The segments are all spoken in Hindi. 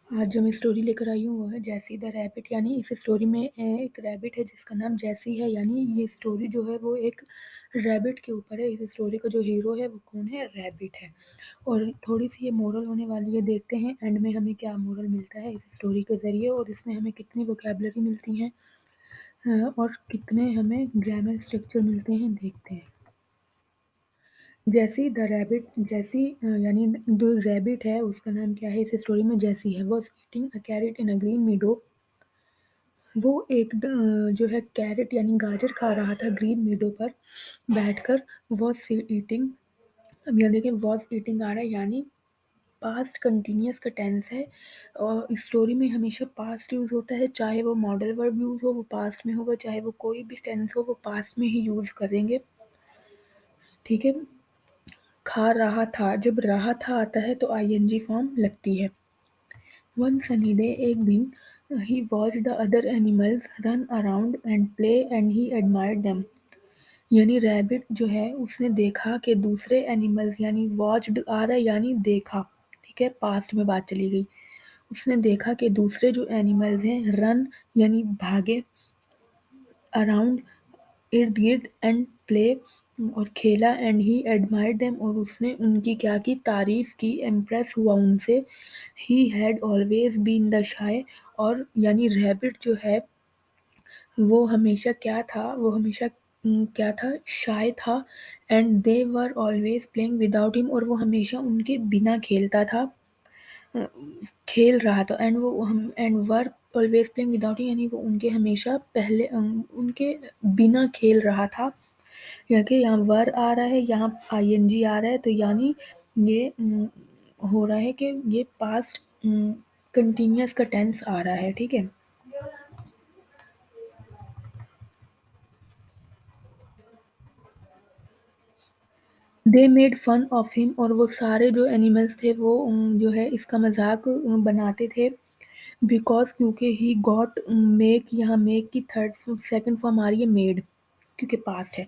आज जो मैं स्टोरी लेकर आई हूँ वो है जैसी द रैबिट। यानी इस स्टोरी में एक रैबिट है जिसका नाम जैसी है। यानी ये स्टोरी जो है वो एक रैबिट के ऊपर है। इस स्टोरी का जो हीरो है वो कौन है? रैबिट है। और थोड़ी सी ये मोरल होने वाली है, देखते हैं एंड में हमें क्या मोरल मिलता है इस स्टोरी के ज़रिए, और इसमें हमें कितनी वोकेबलरी मिलती है और कितने हमें ग्रामर स्ट्रक्चर मिलते हैं, देखते हैं। जैसी द रैबिट, जैसी यानी जो रैबिट है उसका नाम क्या है इस स्टोरी में? जैसी है। Was eating a carrot in a green meadow. वो एक जो है कैरेट यानी गाजर खा रहा था ग्रीन मीडो पर बैठकर। वॉज ईटिंग, अब यहाँ देखिए वॉज ईटिंग आ रहा है यानी पास्ट कंटिन्यूअस का टेंस है। और इस स्टोरी में हमेशा पास्ट यूज होता है, चाहे वो मॉडल वर्ब यूज हो वो पास्ट में होगा, चाहे वो कोई भी टेंस हो वो पास्ट में ही यूज करेंगे। ठीक है। खा रहा था, जब रहा था आता है तो आईएनजी फॉर्म लगती है। वन सनी डे, एक दिन, he watched the other animals run around and play and he admired them. यानी रैबिट जो है उसने देखा कि दूसरे एनिमल्स, यानी वॉच्ड आ रहा है यानी देखा। ठीक है, पास्ट में बात चली गई। उसने देखा कि दूसरे जो एनिमल्स हैं, रन यानी भागे, अराउंड इर्द गिर्द, एंड प्ले और खेला, एंड ही एडमायर्ड देम और उसने उनकी क्या की? तारीफ की, इम्प्रेस हुआ उनसे। He had always been the shy, और यानी रैबिट जो है वो हमेशा क्या था? वो हमेशा क्या था? शाय था। And they were always playing without him, और वो हमेशा उनके बिना खेलता था, अ, खेल रहा था। एंड वो हम and were always playing without him यानी वो उनके हमेशा पहले उनके बिना खेल रहा था। यहाँ के यहाँ वर आ रहा है, यहाँ आईएनजी आ रहा है, तो यानी ये हो रहा है कि ये पास्ट कंटिन्यूअस का टेंस आ रहा है। ठीक है। They made fun of him, और वो सारे जो एनिमल्स थे वो जो है इसका मजाक बनाते थे। बिकॉज क्योंकि ही गॉट, मेक, यहाँ मेक की थर्ड सेकंड फॉर्म आ रही है मेड, क्योंकि पास्ट है।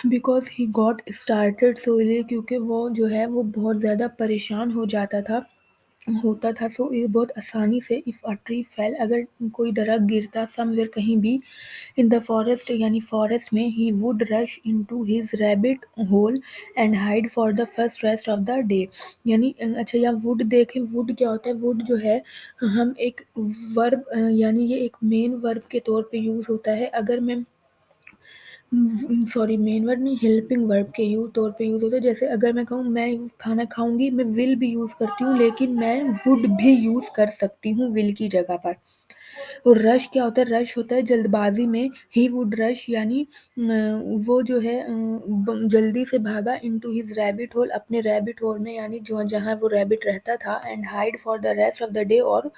Because he got started so early, क्योंकि वो जो है वो बहुत ज़्यादा परेशान हो जाता था, होता था। सो ये बहुत आसानी से, इफ़ अ ट्री फेल, अगर कोई दरख्त गिरता समवेयर कहीं भी, इन द फॉरेस्ट यानी फॉरेस्ट में, he would rush into his rabbit hole and hide for the first rest of the day. यानी अच्छा, यहाँ वुड देखें, वुड क्या होता है? वुड जो है हम एक वर्ब, यानी ये एक मेन वर्ब के तौर पे यूज़ होता है। अगर मैं सॉरी, मेन वर्ड नहीं, हेल्पिंग वर्ब के तौर पे यूज़ होता है। जैसे अगर मैं कहूँ मैं खाना खाऊंगी, मैं विल भी यूज़ करती हूँ, लेकिन मैं वुड भी यूज़ कर सकती हूँ विल की जगह पर। और रश क्या होता है? रश होता है जल्दबाजी में। ही वुड रश यानी वो जो है जल्दी से भागा, इनटू हिज रैबिट होल, अपने रैबिट होल में, यानी जो जहाँ वो रैबिट रहता था। And hide for the rest of the day, और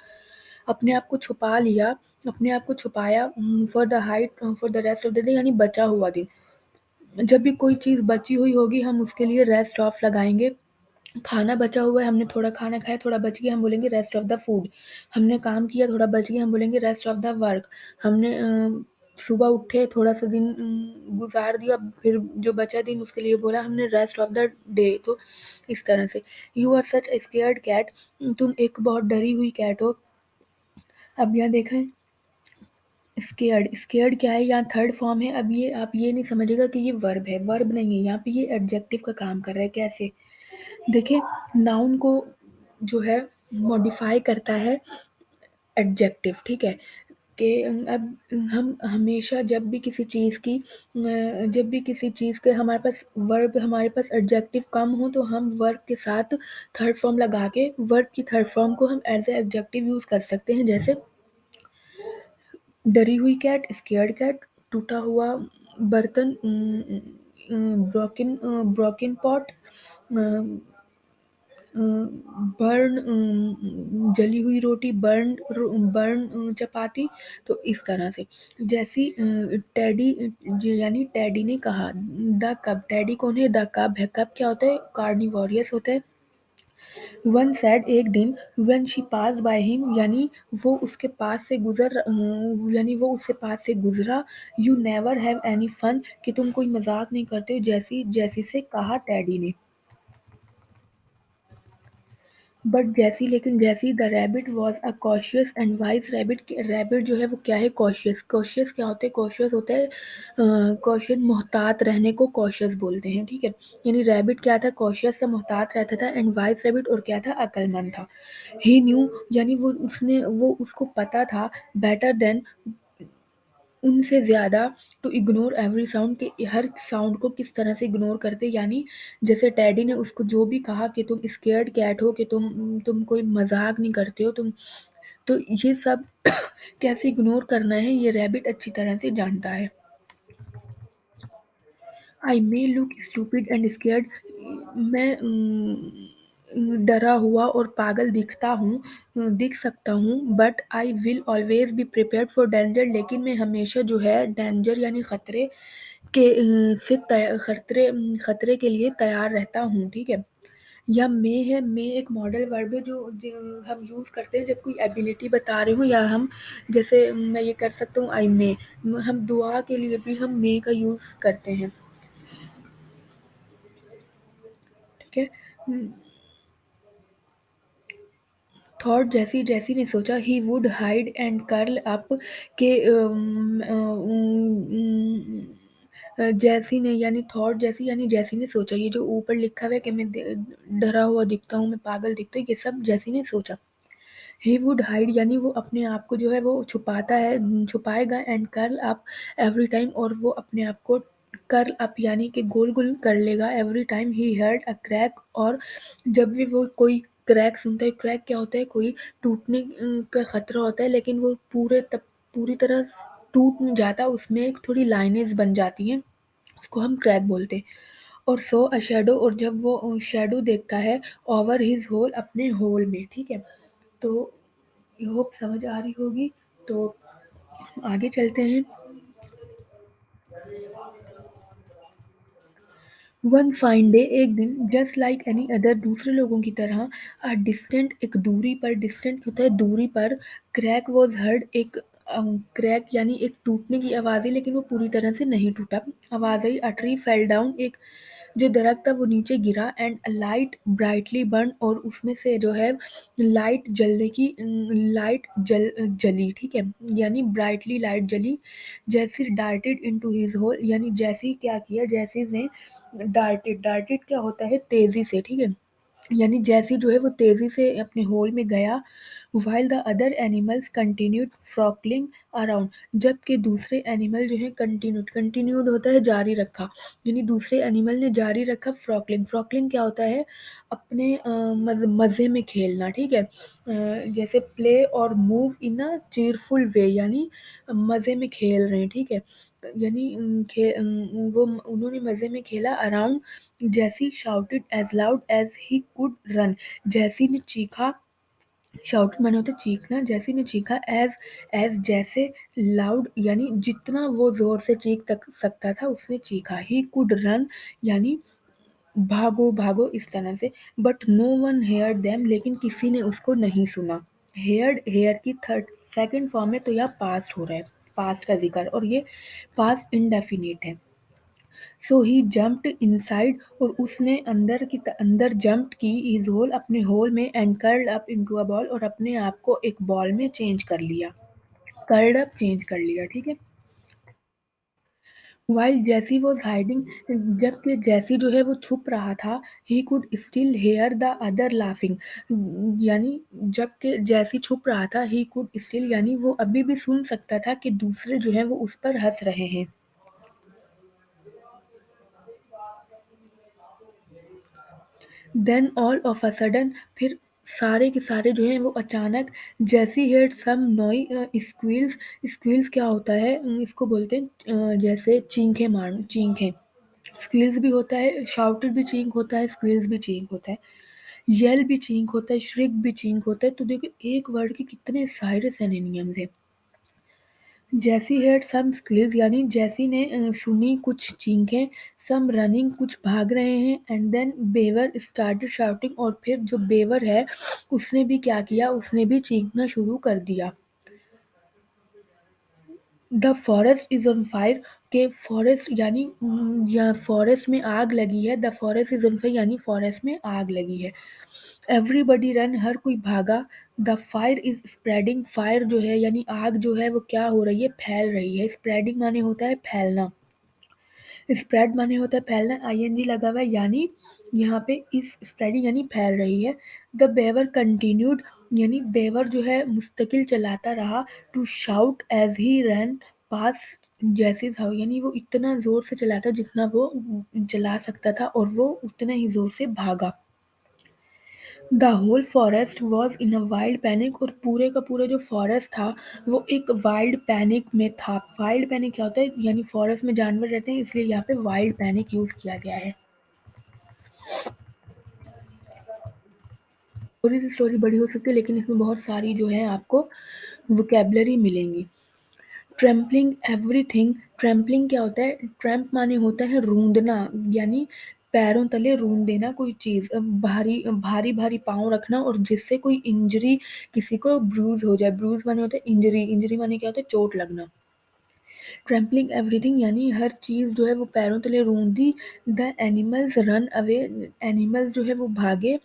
अपने आप को छुपा लिया, अपने आप को छुपाया, for the height for the rest of the day यानी बचा हुआ दिन। जब भी कोई चीज़ बची हुई होगी हम उसके लिए रेस्ट ऑफ लगाएंगे। खाना बचा हुआ है, हमने थोड़ा खाना खाया, थोड़ा बच गया, हम बोलेंगे रेस्ट ऑफ द फूड। हमने काम किया, थोड़ा बच गया, हम बोलेंगे रेस्ट ऑफ द वर्क। हमने सुबह उठे, थोड़ा सा दिन गुजार दिया, फिर जो बचा दिन उसके लिए बोला हमने रेस्ट ऑफ द डे। तो इस तरह से, you are such a scared cat, तुम एक बहुत डरी हुई कैट हो। अब यहाँ देखा है, स्केयर्ड, स्केयर्ड क्या है? यहाँ थर्ड फॉर्म है। अब ये आप ये नहीं समझिएगा कि ये वर्ब है, वर्ब नहीं है यहाँ पे, ये एडजेक्टिव का काम कर रहा है। कैसे? देखिए, नाउन को जो है मॉडिफाई करता है एडजेक्टिव। ठीक है, कि अब हम हमेशा जब भी किसी चीज़ की जब भी किसी चीज़ के हमारे पास वर्ब, हमारे पास एडजेक्टिव कम हो, तो हम वर्ब के साथ थर्ड फॉर्म लगा के वर्ब की थर्ड फॉर्म को हम एज ए एडजेक्टिव यूज़ कर सकते हैं। जैसे डरी हुई कैट, स्केयर्ड कैट, टूटा हुआ बर्तन, ब्रोकन ब्रोकन पॉट, जली हुई रोटी, बर्न चपाती। तो इस तरह से, जैसी टेडी, यानी टेडी ने कहा, द कब, टेडी कौन है? द कब है। कब क्या होता है? कार्निवोरियस होता है। वन सैड, एक दिन, when she pass by him, यानी वो उसके पास से यानी वो उससे पास से गुजरा। You never have any fun, कि तुम कोई मजाक नहीं करते हो, जैसी जैसी से कहा टेडी ने। बट जैसी लेकिन जैसी the rabbit was a cautious and wise rabbit, rabbit जो है वो क्या है, कॉशियस। कॉशियस क्या होता है, कॉशियस होता है कॉशियस, मोहतात रहने को कॉशियस बोलते हैं, ठीक है। यानी रैबिट क्या था, कॉशियस था, मोहतात रहता था, एंड वाइज रैबिट और क्या था, अक्लमंद था। ही न्यू यानी वो उसको पता था, बेटर देन उनसे ज़्यादा, टू इग्नोर एवरी साउंड, कि हर साउंड को किस तरह से इग्नोर करते, यानी जैसे टैडी ने उसको जो भी कहा कि तुम स्केर्ड कैट हो, कि तुम कोई मजाक नहीं करते हो तुम, तो ये सब कैसे इग्नोर करना है ये रैबिट अच्छी तरह से जानता है। I may look stupid and scared, मैं डरा हुआ और पागल दिखता हूँ, दिख सकता हूँ, but I will always be prepared for danger, लेकिन मैं हमेशा जो है डेंजर यानी खतरे के खतरे के लिए तैयार रहता हूँ, ठीक है। या मे है, मे एक मॉडल वर्ब है जो हम यूज़ करते हैं जब कोई एबिलिटी बता रहे हो, या हम जैसे मैं ये कर सकता हूँ, आई मे, हम दुआ के लिए भी हम मे का यूज़ करते हैं, ठीक है। थॉट, जैसी जैसी ने सोचा, he would hide and curl up, के जैसी ने यानी थॉट, जैसी यानी जैसी ने सोचा, ये जो ऊपर लिखा हुआ है कि मैं डरा हुआ दिखता हूँ, मैं पागल दिखता हूँ, ये सब जैसी ने सोचा। ही वुड हाइड यानी वो अपने आप को जो है वो छुपाता है, छुपाएगा, and curl up every time, और वो अपने आप को कर्ल अप यानी कि गोल गोल कर लेगा, every time he heard a crack, और जब भी वो कोई क्रैक सुनता है, क्रैक क्या होता है, कोई टूटने का खतरा होता है, लेकिन वो पूरी तरह टूट नहीं जाता, उसमें एक थोड़ी लाइनें बन जाती हैं, उसको हम क्रैक बोलते हैं। और सो अ शैडो, और जब वो शैडो देखता है, ओवर हिज होल अपने होल में, ठीक है। तो आई होप समझ आ रही होगी, तो आगे चलते हैं। वन फाइन डे, एक दिन, जस्ट लाइक एनी अदर, दूसरे लोगों की तरह, अ डिस्टेंट, एक दूरी पर, डिस्टेंट होता है दूरी पर, क्रैक वॉज हर्ड, एक क्रैक यानी एक टूटने की आवाज़ है, लेकिन वो पूरी तरह से नहीं टूटा, आवाज़ आई, अ ट्री फेल डाउन, एक जो दरख्त था वो नीचे गिरा, एंड लाइट ब्राइटली बर्न, और उसमें से जो है लाइट जलने की लाइट जली, ठीक है, यानी ब्राइटली लाइट जली। जैसी डार्टेड इनटू हिज होल, यानी जैसी क्या किया, जैसी ने डार्टेड, डार्टेड क्या होता है, तेजी से, ठीक है, यानी जैसी जो है वो तेजी से अपने होल में गया। While the other animals continued frolicking around, जबकि दूसरे एनिमल जो है कंटिन्यूड, कंटिन्यूड होता है जारी रखा, यानी दूसरे एनिमल ने जारी रखा फ्रॉकलिंग, फ्रॉकलिंग क्या होता है, अपने मज़े में खेलना, ठीक है। जैसे प्ले और मूव इन अ चीयरफुल वे, यानी मज़े में खेल रहे हैं, ठीक है, यानी वो उन्होंने मज़े में खेला, around, Jessie shouted as loud as he could run, Jessie ने चीखा, शाउटेड माने होता है चीखना, जैसी ने चीखा, एज जैसे, लाउड यानी जितना वो जोर से चीख तक सकता था उसने चीखा, ही कुड रन यानी भागो भागो इस तरह से, but no one hear them, लेकिन किसी ने उसको नहीं सुना। हेयर्ड, हेयर की थर्ड सेकंड फॉर्म है, तो यह पास्ट हो रहा है, पास्ट का जिक्र, और ये पास्ट इंडेफिनिट है। सो ही जंप्ड इनसाइड, और उसने अंदर जंप्ड की, इज होल अपने होल में, and curled up into a ball, और अपने आप को एक बॉल में चेंज कर लिया, कर्ल्ड अप चेंज कर लिया, ठीक है। व्हाइल जैसी वॉज हाइडिंग, जबकि जैसी जो है वो छुप रहा था, he could still here the other laughing, यानी जबकि जैसी छुप रहा था, ही कुड स्टिल यानी वो अभी भी सुन सकता था कि दूसरे जो है वो उस पर हंस रहे हैं। Then all of a sudden, फिर सारे के सारे जो हैं वो अचानक, जैसी हेard सम नॉइ स्क्विल्स, स्क्विल्स क्या होता है, इसको बोलते हैं जैसे चींखें मार, चींखें, स्क्विल्स भी होता है, शाउटेड भी चींक होता है, स्क्विल्स भी चींक होता है, येल भी चींक होता है, श्रिक भी चींक होता है, तो देखो एक वर्ड के कितने सारे सिनोनिम्स हैं। जैसी हेard सम स्क्विल्स यानी जैसी ने सुनी कुछ चीखें, सम रनिंग कुछ भाग रहे हैं, and then beaver started shouting, और फिर जो बेवर है उसने भी क्या किया, उसने भी चीखना शुरू कर दिया। The forest is on fire, के फॉरेस्ट यानी या फॉरेस्ट में आग लगी है, the forest is on fire यानी फॉरेस्ट में आग लगी है। एवरीबडी रन, हर कोई भागा। The fire is spreading, fire जो है यानी आग जो है वो क्या हो रही है, फैल रही है। स्प्रेडिंग माने होता है फैलना, स्प्रेड माने होता है फैलना, आईएनजी लगा हुआ है, यानी यहाँ पे इस स्प्रेडिंग यानी फैल रही है। द बेवर कंटिन्यूड, यानी बेवर जो है मुस्तकिल चलाता रहा। To shout as he run past Jessie's house, यानी वो इतना जोर से चलाता जितना वो चला सकता था और वो उतने ही जोर से भागा। The whole forest was in a wild panic, और पूरे का पूरा जो फॉरेस्ट था वो एक वाइल्ड पैनिक में था। वाइल्ड पैनिक क्या होता है, यानी फॉरेस्ट में जानवर रहते हैं, इसलिए यहाँ पे वाइल्ड पैनिक यूज किया गया है। थोड़ी सी स्टोरी बड़ी हो सकती है लेकिन इसमें बहुत सारी जो है आपको वोकेबलरी मिलेंगी। ट्रैम्पलिंग एवरीथिंग, ट्रैम्पलिंग क्या होता है, ट्रैम्प माने होता है रूंदना, यानी पैरों तले रूंद देना कोई चीज, भारी भारी भारी पाँव रखना और जिससे कोई इंजरी, किसी को ब्रूज हो जाए। ब्रूज माने होता है इंजरी, इंजरी माने क्या होता है, चोट लगना। ट्रैम्पलिंग एवरीथिंग यानी हर चीज जो है वो पैरों तले रूंद दी। The animals run away, animal जो है वो भागे।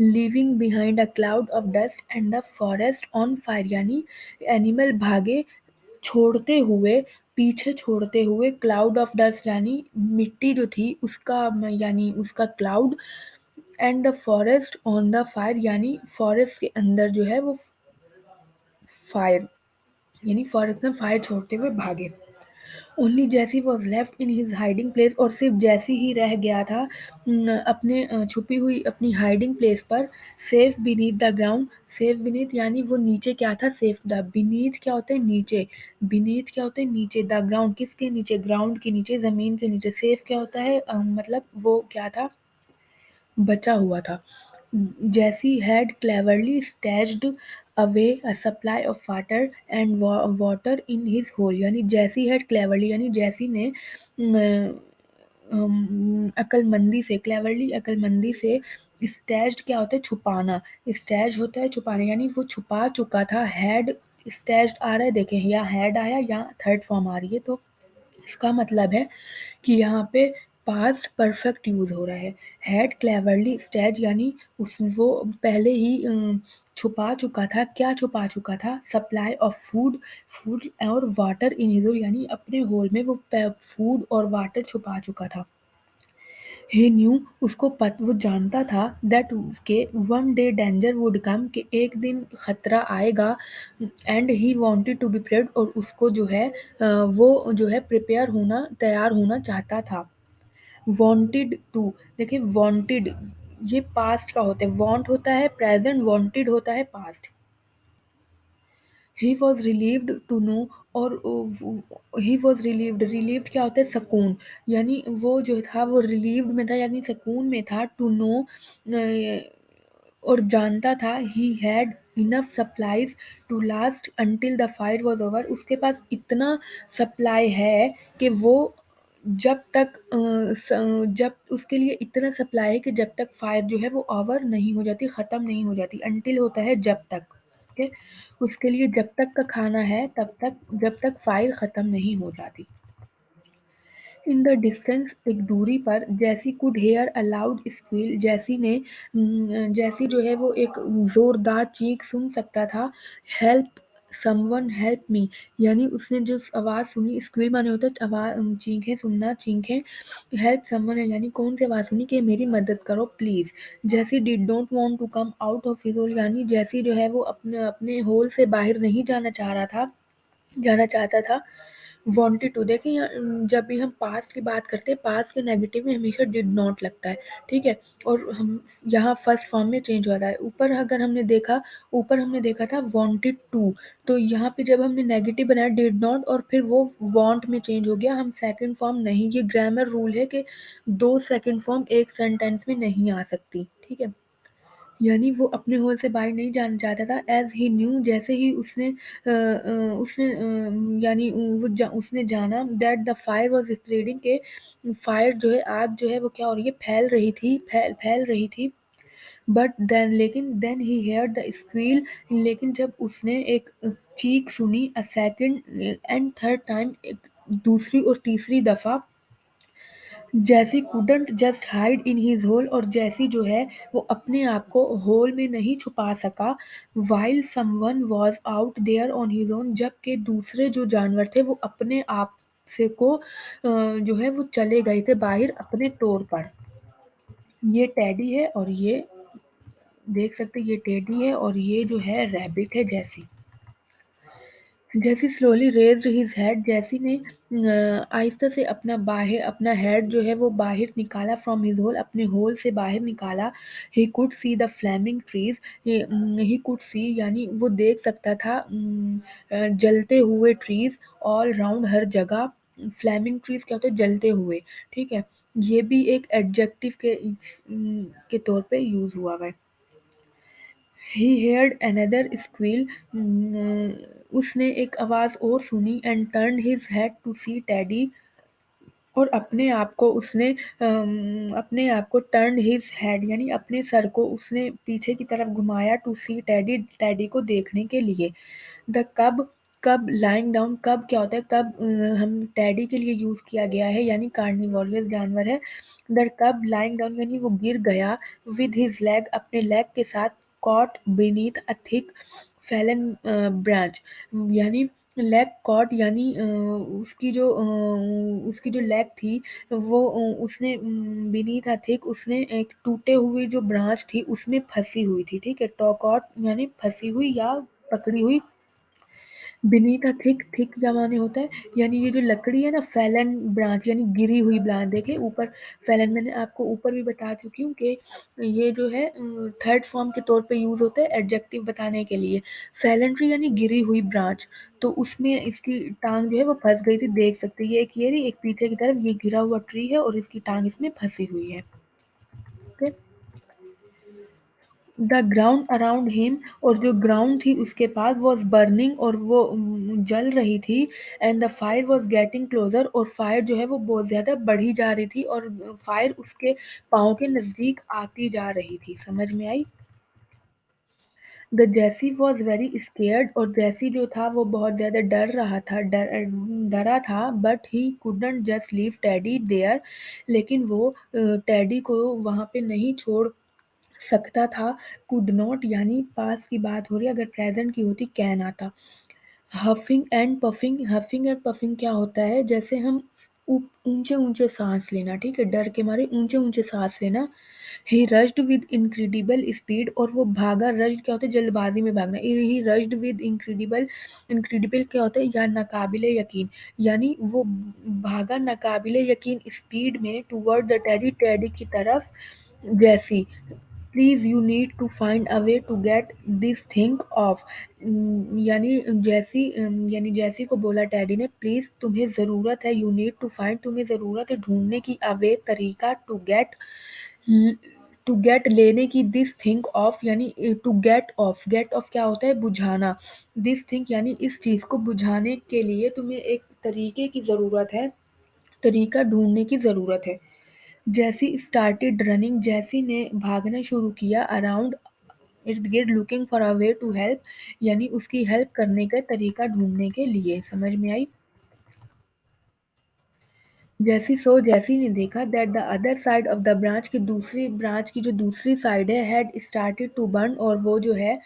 Leaving behind a cloud of dust and the forest on fire, यानी एनिमल भागे छोड़ते हुए, पीछे छोड़ते हुए क्लाउड ऑफ डस्ट यानी मिट्टी जो थी उसका, यानी उसका cloud, and the forest on the fire यानी फॉरेस्ट के अंदर जो है वो फायर, यानी फॉरेस्ट में फायर छोड़ते हुए भागे। ओनली जैसी was left in his hiding place, और सिर्फ जैसी ही रह गया था अपने छुपी हुई अपनी हाइडिंग प्लेस पर। Safe beneath the ground, safe beneath यानी वो नीचे क्या था, सेफ द, बीनीथ क्या होता है नीचे, बीनीथ क्या होता है नीचे, द ग्राउंड किसके नीचे, ग्राउंड के नीचे, जमीन के नीचे। सेफ क्या होता है मतलब वो क्या था, बचा हुआ था। Jessie had cleverly stashed away a supply of water and water in his hole, यानी जैसी हैड क्लेवरली यानी जैसी ने अक्लमंदी से, क्लेवरली अक्लमंदी से, स्टैश्ड क्या होता है छुपाना, स्टैश होता है छुपाना, यानी वो छुपा चुका था। हैड स्टैश्ड आ रहा है देखें, या हैड आया या थर्ड फॉर्म आ रही है, तो इसका मतलब है कि यहाँ पे पास्ट परफेक्ट यूज हो रहा है। हैड क्लेवरली स्टैज यानी उस वो पहले ही छुपा चुका था, क्या छुपा चुका था, सप्लाई ऑफ फूड, फूड और वाटर इन हिज, यानी अपने होल में वो फूड और वाटर छुपा चुका था। ही न्यू उसको वो जानता था दैट के one day danger would come, कि एक दिन खतरा आएगा। And he wanted to be prepared, और उसको जो है वो जो है प्रिपेयर होना, तैयार होना चाहता था। वांटेड टू, देखिए वांटेड ये पास्ट का होता है, वांट होता है प्रेजेंट, वांटेड होता है past. He was relieved to know, और ही वॉज रिलीव्ड, रिलीव्ड क्या होता है सकून, यानी वो जो था वो रिलीव्ड में था यानी सकून में था। टू नो और जानता था, he had enough supplies to last until the fire was over, उसके पास इतना सप्लाई है कि वो जब तक जब उसके लिए इतना सप्लाई है कि जब तक फायर जो है वो ओवर नहीं हो जाती, ख़त्म नहीं हो जाती। अंटिल होता है जब तक, ओके, उसके लिए जब तक का खाना है तब तक, जब तक फायर ख़त्म नहीं हो जाती। इन द डिस्टेंस एक दूरी पर, जैसी could hair a loud squeal, जैसी ने जैसी जो है वो एक जोरदार चीख सुन सकता था। हेल्प समवन हेल्प मी, यानी उसने जो आवाज़ सुनी, स्क्वील माने होता है आवाज़, चीखें सुनना, चीखें। हेल्प समवन है यानी कौन सी आवाज़ सुनी, कि मेरी मदद करो please. Jessie did don't want to come out of his hole, यानी जैसी जो है वो अपने अपने होल से बाहर नहीं जाना चाह रहा था, जाना चाहता था। वांटेड टू, देखिए जब भी हम पास्ट की बात करते हैं, पास्ट के नेगेटिव में हमेशा डिड नॉट लगता है, ठीक है, और हम यहाँ फर्स्ट फॉर्म में चेंज हो रहा है। ऊपर अगर हमने देखा, ऊपर हमने देखा था वांटेड टू, तो यहाँ पे जब हमने नेगेटिव बनाया डिड नॉट और फिर वो वांट में चेंज हो गया, हम सेकंड फॉर्म नहीं, ये ग्रामर रूल है कि दो सेकंड फॉर्म एक सेंटेंस में नहीं आ सकती, ठीक है। यानी वो अपने होल से बाहर नहीं जाना चाहता था। एज़ ही न्यू, जैसे ही उसने यानी उसने जाना that the fire was spreading, के फायर जो है, आग जो है वो क्या हो रही है, फैल रही थी, फैल रही थी। बट देन, लेकिन then he heard the squeal, लेकिन जब उसने एक चीख सुनी, a second and third time, एक दूसरी और तीसरी दफ़ा, Jessie couldn't just hide in his hole, और जैसी जो है वो अपने आप को होल में नहीं छुपा सका। While someone was out there on his own, जबकि दूसरे जो जानवर थे वो अपने आप से को जो है वो चले गए थे बाहर अपने तौर पर। ये टेडी है और ये देख सकते हैं, ये टेडी है और ये जो है रैबिट है जैसी। जैसी स्लोली रेज्ड हिज हेड, जैसी ने आहिस्ता से अपना हेड जो है वो बाहर निकाला फ्रॉम हिज होल, अपने होल से बाहर निकाला। He could see the Fleming trees, he could see यानी वो देख सकता था जलते हुए ट्रीज ऑल राउंड हर जगह। फ्लैमिंग ट्रीज क्या होते हैं, जलते हुए। ठीक है, ये भी एक एडजेक्टिव के तौर पे यूज हुआ है। He heard another squeal, उसने एक आवाज़ और सुनी, and turned his head to see Teddy, और अपने आप को टर्न हिज हेड यानी अपने सर को उसने पीछे की तरफ घुमाया, टू सी टेडी, टेडी को देखने के लिए। द कब, कब लाइंग डाउन, कब क्या होता है, कब हम टेडी के लिए यूज किया गया है यानी कार्निवोरस जानवर है। द कब लाइंग डाउन यानी वो गिर गया, विद हिज लेग अपने लेग के साथ, caught beneath a thick fallen branch, यानी लेग कॉट यानी उसकी जो लेग थी वो उसने बीनीथ अ थिक, उसने एक टूटे हुए जो ब्रांच थी उसमें फंसी हुई थी। ठीक है, टॉकआउट यानी फंसी हुई या पकड़ी हुई। बीनीथ अ थिक, थिक क्या माने होता है, यानी ये जो लकड़ी है ना, फैलन ब्रांच यानी गिरी हुई ब्रांच। देखे ऊपर फैलन, मैंने आपको ऊपर भी बता चुकी हूँ कि ये जो है थर्ड फॉर्म के तौर पे यूज होता है एडजेक्टिव बताने के लिए। फैलन ट्री यानी गिरी हुई ब्रांच, तो उसमें इसकी टांग जो है वो फंस गई थी। देख सकते हैं ये एक ये रही, एक पीछे की तरफ ये गिरा हुआ ट्री है और इसकी टांग इसमें फंसी हुई है। Okay, the ground around him, और जो ग्राउंड थी उसके पास, वॉज बर्निंग और वो जल रही थी। And the fire was getting closure, और फायर जो है वो बहुत ज़्यादा बढ़ी जा रही थी, और फायर उसके पाँव के नज़दीक आती जा रही थी। समझ में आई? The Jessie was very scared, और जैसी जो था वो बहुत ज़्यादा डरा था। But he couldn't just leave Teddy there, लेकिन वो टेडी को वहाँ पे नहीं छोड़ सकता था। कुड नॉट यानी पास की बात हो रही है, अगर प्रेजेंट की होती कैन आता। हफिंग एंड पफिंग, हफिंग एंड पफिंग क्या होता है, जैसे हम ऊंचे ऊंचे सांस लेना। ठीक है, डर के मारे ऊंचे ऊंचे सांस लेना। He rushed with incredible speed, और वो भागा। रश्ड क्या होता है, जल्दबाजी में भागना। He rushed with incredible, incredible क्या होता है, या नाकाबिले यकीन, यानी वो भागा नाकाबिले यकीन स्पीड में, टूवर्ड द टेडी, टेडी की तरफ। Jessie, please you need to find a way to get this thing off, यानी जैसी यानी जैसी को बोला टैडी ने, प्लीज तुम्हें जरूरत है, यू नीड टू फाइंड तुम्हें जरूरत है ढूंढने की, अवे तरीका, टू गेट लेने की, दिस थिंग ऑफ यानी to get off, get off क्या होता है, बुझाना। दिस थिंग यानी इस चीज को बुझाने के लिए तुम्हें एक तरीके की जरूरत है, तरीका ढूंढने की जरूरत है। जैसी स्टार्टेड रनिंग, जैसी ने भागना शुरू किया, अराउंड इर्द गिर्द, looking for a way to help, यानी उसकी हेल्प करने का तरीका ढूंढने के लिए। समझ में आई? जैसी ने देखा that the other side of the branch, की दूसरी ब्रांच की जो दूसरी साइड है, हैड स्टार्टेड टू बर्न, और वो जो है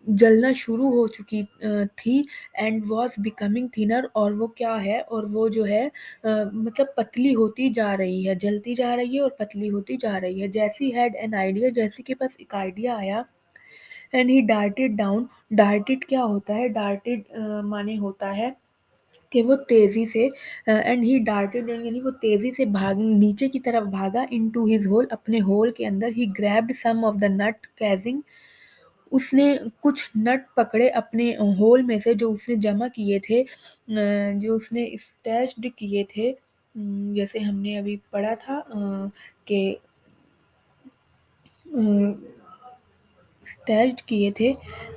जलना शुरू हो चुकी थी। एंड वॉज बिकमिंग थिनर, और वो क्या है, और वो जो है मतलब पतली होती जा रही है, जलती जा रही है और पतली होती जा रही है। जैसी हैड एन आइडिया, जैसी के पास एक आइडिया आया। And he darted down, darted क्या होता है, डार्टेड माने होता है कि वो तेजी से, एंड ही डार्टेड यानी वो तेजी से भाग नीचे की तरफ भागा, इनटू हिज होल अपने होल के अंदर। ही ग्रैब्ड सम ऑफ द नट कैजिंग, उसने कुछ नट पकड़े अपने होल में से जो उसने जमा किए थे, जो उसने स्टैश्ड किए थे। जैसे हमने अभी पढ़ा था कि स्टैश्ड किए थे।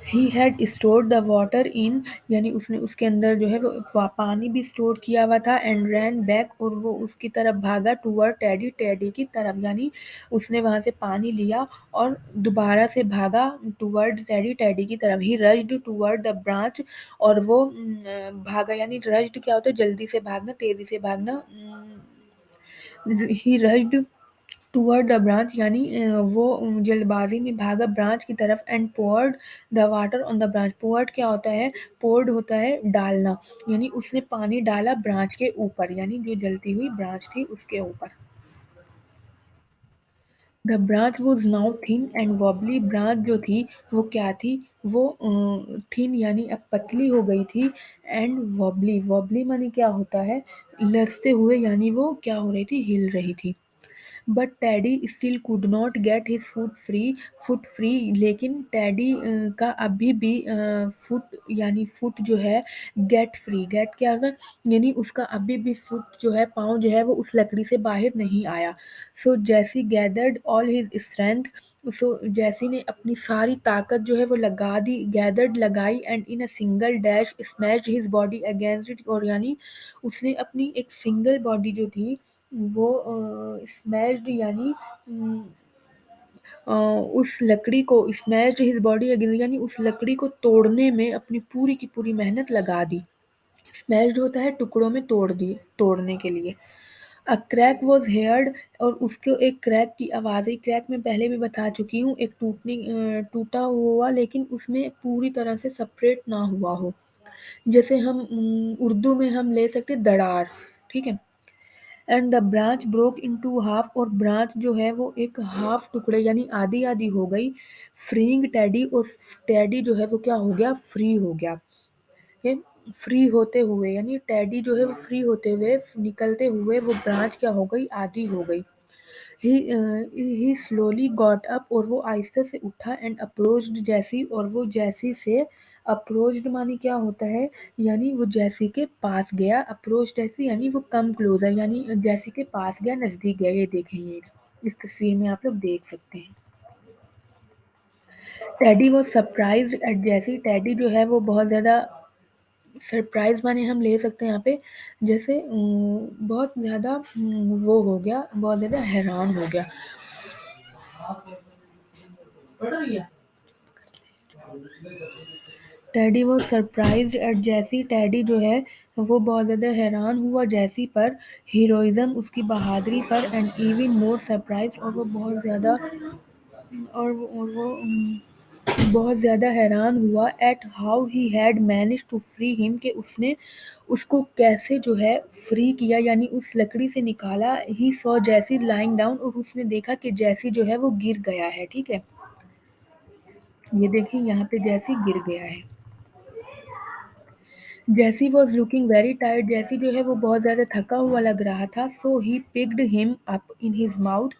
He had stored the water in, यानी उसने उसके अंदर जो है वो पानी भी स्टोर किया हुआ था। एंड रैन बैक, और वो उसकी तरफ भागा, टूवर्ड टेडी, टेडी की तरफ, यानी उसने वहां से पानी लिया और दोबारा से भागा टूवर्ड टेडी, टेडी की तरफ। ही रश्ड टूवर्ड द ब्रांच, और वो भागा, यानी रश्ड क्या होता है, जल्दी से भागना, तेजी से भागना। He rushed toward the branch, यानी वो जल्दबाजी में भागा ब्रांच की तरफ, and poured the water on the branch. Poured क्या होता है? पोर्ड होता है डालना, यानी उसने पानी डाला ब्रांच के ऊपर, यानी जो जलती हुई ब्रांच थी उसके ऊपर। The branch was now thin and wobbly. Branch जो थी वो क्या थी? वो थिन यानी अब पतली हो गई थी, एंड वॉबली, वॉबली मानी क्या होता है? लरजते हुए, यानी वो क्या हो रही थी? हिल रही थी। But teddy still could not get his foot free, लेकिन टैडी का अभी भी फुट, यानी फुट जो है, गेट फ्री, गेट क्या होगा? यानी उसका अभी भी फुट जो है, पाँव जो है, वो उस लकड़ी से बाहर नहीं आया। सो जैसी गैदर्ड ऑल हिज स्ट्रेंथ, सो जैसी ने अपनी सारी ताकत जो है वो लगा दी, गैदर्ड लगाई, and in a single dash smashed his body against it, और यानी उसने अपनी एक सिंगल बॉडी जो थी वो स्मैश्ड, यानी उस लकड़ी को, स्मैश्ड हिज बॉडी अगेन, यानी उस लकड़ी को तोड़ने में अपनी पूरी की पूरी मेहनत लगा दी। स्मैश्ड होता है टुकड़ों में तोड़ दी, तोड़ने के लिए। अ क्रैक वॉज हेयर्ड, और उसको एक क्रैक की आवाज़ आई। क्रैक मैं पहले भी बता चुकी हूँ, एक टूटा हुआ, लेकिन उसमें पूरी तरह से सेपरेट ना हुआ हो। जैसे हम उर्दू में हम ले सकते दरार, ठीक है। And the branch broke into half, और ब्रांच जो है वो एक हाफ टुकड़े, यानी आधी आधी हो गई। फ्रीइंग टैडी, और टैडी जो है वो क्या हो गया? फ्री हो गया। ये फ्री होते हुए, यानी टैडी जो है वो फ्री होते हुए, निकलते हुए वो ब्रांच क्या हो गई? आधी हो गई। ही स्लोली गॉट अप, और वो आहिस्ते से उठा, एंड अप्रोच्ड जैसी, और वो जैसी से अप्रोच्ड मानी क्या होता है? यानी वो जैसी के पास गया। अप्रोच जैसी यानी वो कम क्लोजर, यानी जैसी के पास गया, नजदीक गया। ये देखें, ये इस तस्वीर में आप लोग देख सकते हैं। टेडी वॉज सरप्राइज एट जैसी, टेडी जो है वो बहुत ज़्यादा सरप्राइज माने हम ले सकते हैं यहाँ पे, जैसे बहुत ज़्यादा वो हो गया, बहुत ज़्यादा हैरान हो गया। टेडी वॉज सरप्राइज्ड एट जैसी, टेडी जो है वो बहुत ज़्यादा हैरान हुआ जैसी पर, हीरोइज्म, उसकी बहादुरी पर, एंड इवन मोर सरप्राइज, और वो बहुत ज़्यादा, और वो बहुत ज़्यादा हैरान हुआ at how he had manage to free him, कि उसने उसको कैसे जो है फ्री किया, यानी उस लकड़ी से निकाला। ही सॉ जैसी लाइंग डाउन, और उसने देखा कि जैसी जो है वो गिर गया है, ठीक है। ये देखिए यहाँ पे जैसी गिर गया है। जैसी वॉज लुकिंग वेरी टायर्ड, जैसी जो है वो बहुत ज़्यादा थका हुआ लग रहा था। So he picked him up in his mouth,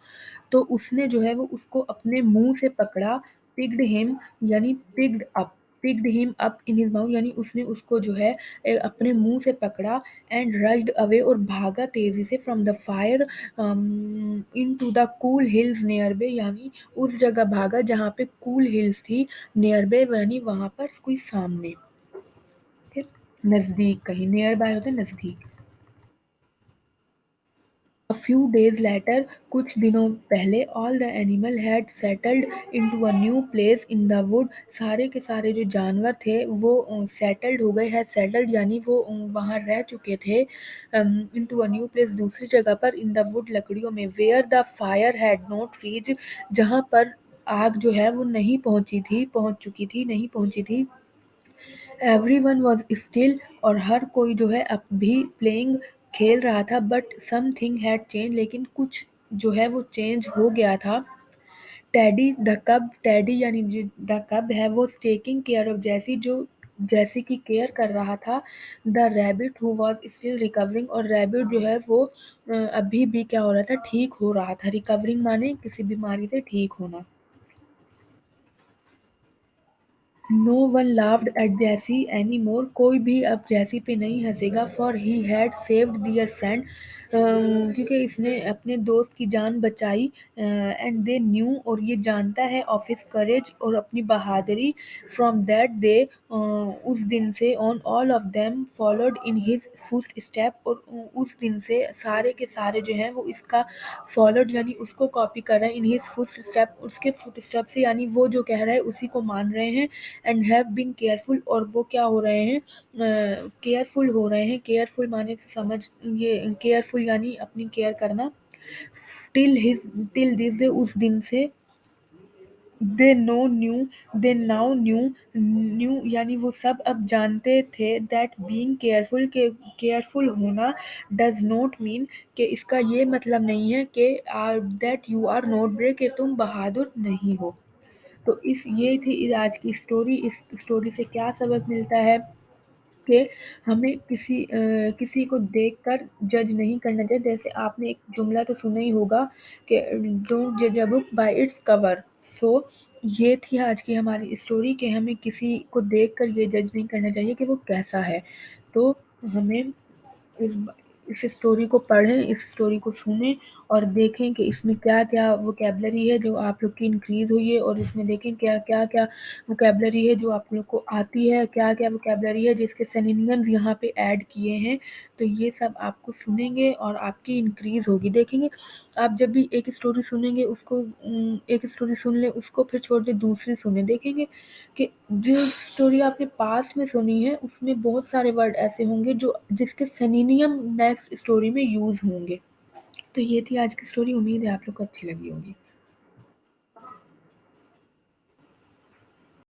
तो उसने जो है वो उसको अपने मुंह से पकड़ा। पिक्ड हिम यानी picked him up in his mouth, यानी उसने उसको जो है अपने मुंह से पकड़ा। एंड रश्ड अवे, और भागा तेजी से, from the fire into the cool hills nearby, यानी उस जगह भागा जहाँ पे कूल हिल्स थी, नियर बाय यानी वहाँ पर कोई सामने, ठीक, नज़दीक, कहीं नियर बाय होता है नज़दीक। A few days later, कुछ दिनों पहले, all the animal had settled into a new place in the wood, सारे के सारे जो जानवर थे वो सेटल्ड हो गए हैं। सेटल्ड यानी वो वहाँ रह चुके थे। into a new place, दूसरी जगह पर, in the wood, लकड़ियों में, where the fire had not reached, जहाँ पर आग जो है वो नहीं पहुंची थी, पहुंच चुकी थी, नहीं पहुंची थी। एवरीवन वॉज स्टिल, और हर कोई जो है अब भी प्लेइंग, खेल रहा था। बट समथिंग हैड चेंज, लेकिन कुछ जो है वो चेंज हो गया था। टेडी द कब, टेडी यानी द कब है वो टेकिंग केयर ऑफ जैसी, जो जैसी की केयर कर रहा था। The rabbit who was still recovering, और रैबिट जो है वो अभी भी क्या हो रहा था? ठीक हो रहा था। रिकवरिंग माने किसी बीमारी से ठीक होना। No one laughed at Jessie any more, कोई भी अब जैसी पे नहीं हंसेगा। For he had saved their friend, क्योंकि इसने अपने दोस्त की जान बचाई। एंड दे न्यू, और ये जानता है, ऑफ हिज करेज, और अपनी बहादुरी। फ्रॉम दैट डे, उस दिन से, on all of them followed in his foot step, और उस दिन से सारे के सारे जो हैं वो इसका फॉलोड, यानी उसको कॉपी कर रहे हैं। इन हिज फुट स्टेप, उसके फुट स्टेप से, यानी वो जो कह रहा है उसी को मान रहे हैं। एंड हैव बीन केयरफुल, और वो क्या हो रहे हैं? केयरफुल हो रहे हैं। केयरफुल माने से समझ, ये केयरफुल यानी अपनी केयर करना। टिल दिस डे, उस दिन से they know knew they now knew यानी वो सब अब जानते थे दैट बीइंग केयरफुल के केयरफुल होना डज नॉट मीन कि इसका ये मतलब नहीं है कि that you are not brave, कि तुम बहादुर नहीं हो। तो इस ये थी आज की स्टोरी। इस स्टोरी से क्या सबक मिलता है कि हमें किसी को देखकर जज नहीं करना चाहिए। जैसे आपने एक जुमला तो सुना ही होगा कि डोंट जज a book by its cover. So ये थी आज की हमारी स्टोरी कि हमें किसी को देखकर ये जज नहीं करना चाहिए कि वो कैसा है। तो हमें इस इस स्टोरी को पढ़ें, इस स्टोरी को सुनें और देखें कि इसमें क्या-क्या वोकैब्युलरी है जो आप लोग की इंक्रीज़ हुई है, और इसमें देखें क्या-क्या वोकैब्युलरी है जो आप लोग को आती है, क्या-क्या वोकैब्युलरी है जिसके सिनोनिम्स यहाँ पे ऐड किए हैं। तो ये सब आपको सुनेंगे और आपकी इंक्रीज़ होगी। देखेंगे आप जब भी एक स्टोरी सुनेंगे उसको एक स्टोरी सुन लें, उसको फिर छोड़ दें, दूसरी सुनें। देखेंगे कि जो स्टोरी आपने पास्ट में सुनी है उसमें बहुत सारे वर्ड ऐसे होंगे जो जिसके सिनोनिम नेक्स्ट स्टोरी में यूज़ होंगे। तो ये थी आज की स्टोरी, उम्मीद है आप लोग को अच्छी लगी होगी।